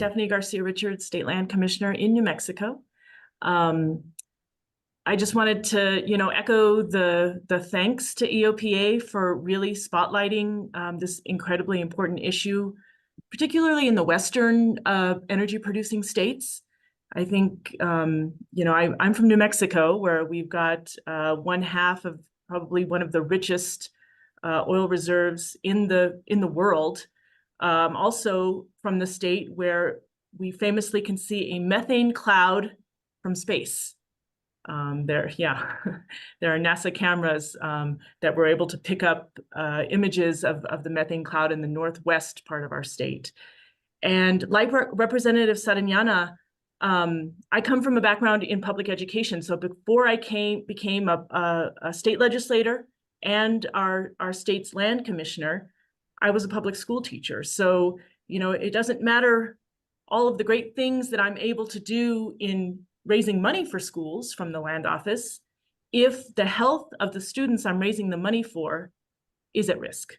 Stephanie Garcia Richards, State Land Commissioner in New Mexico. I just wanted to, echo the thanks to EOPA for really spotlighting this incredibly important issue, particularly in the Western energy producing states. I think, I'm from New Mexico, where we've got one half of probably one of the richest oil reserves in the world. Also from the state where we famously can see a methane cloud from space. There are NASA cameras that were able to pick up images of the methane cloud in the northwest part of our state. And like Representative Sariñana, I come from a background in public education. So before I became a state legislator and our state's land commissioner, I was a public school teacher. So, it doesn't matter all of the great things that I'm able to do in raising money for schools from the land office if the health of the students I'm raising the money for is at risk.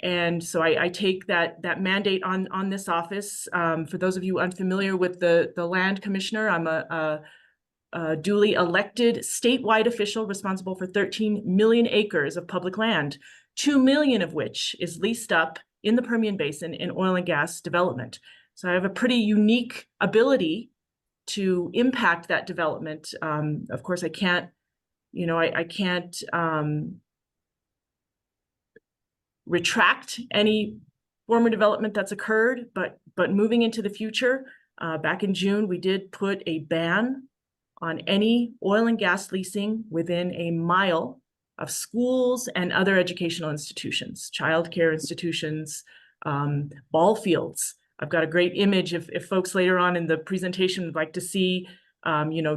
And so I take that mandate on this office. For those of you unfamiliar with the land commissioner, I'm a duly elected statewide official responsible for 13 million acres of public land, 2 million of which is leased up in the Permian Basin in oil and gas development. So I have a pretty unique ability to impact that development. Of course, I can't retract any former development that's occurred, but moving into the future, back in June, we did put a ban on any oil and gas leasing within a mile of schools and other educational institutions, childcare institutions, ball fields. I've got a great image if folks later on in the presentation would like to see,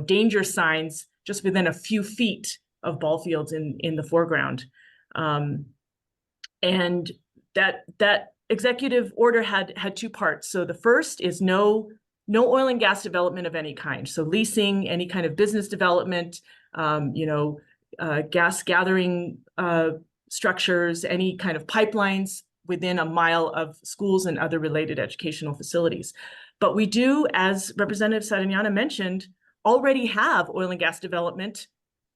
danger signs just within a few feet of ball fields in the foreground. And that executive order had two parts. So the first is no oil and gas development of any kind. So leasing, any kind of business development, gas gathering structures, any kind of pipelines within a mile of schools and other related educational facilities. But we do, as Representative Sariñana mentioned, already have oil and gas development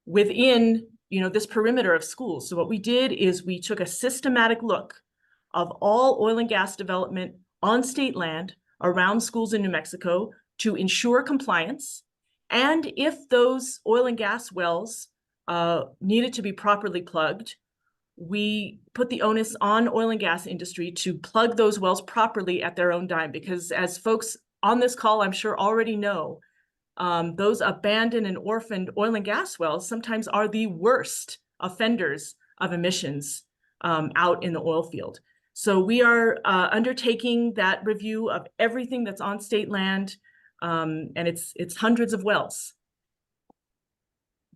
within this perimeter of schools. So what we did is we took a systematic look of all oil and gas development on state land around schools in New Mexico to ensure compliance. And if those oil and gas wells needed to be properly plugged, we put the onus on oil and gas industry to plug those wells properly at their own dime, because as folks on this call, I'm sure already know, those abandoned and orphaned oil and gas wells sometimes are the worst offenders of emissions out in the oil field. So we are undertaking that review of everything that's on state land, and it's hundreds of wells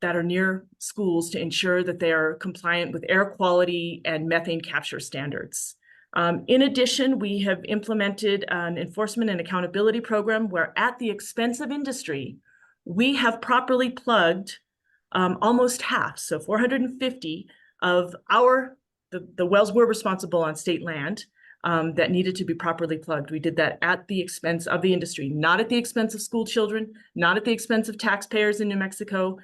that are near schools to ensure that they are compliant with air quality and methane capture standards. In addition, we have implemented an enforcement and accountability program where, at the expense of industry, we have properly plugged almost half, so 450 of the wells we're responsible on state land that needed to be properly plugged. We did that at the expense of the industry, not at the expense of school children, not at the expense of taxpayers in New Mexico.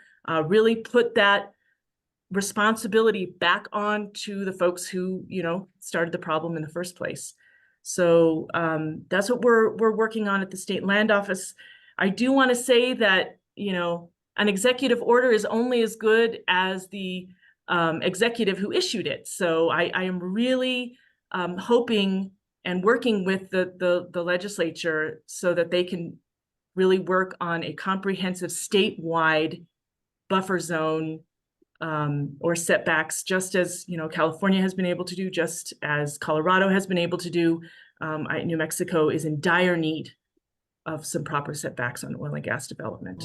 Really put that responsibility back on to the folks who, started the problem in the first place. So that's what we're working on at the State Land Office. I do want to say that, an executive order is only as good as the executive who issued it. So I am really hoping and working with the legislature so that they can really work on a comprehensive statewide buffer zone or setbacks, just as California has been able to do, just as Colorado has been able to do. New Mexico is in dire need of some proper setbacks on oil and gas development.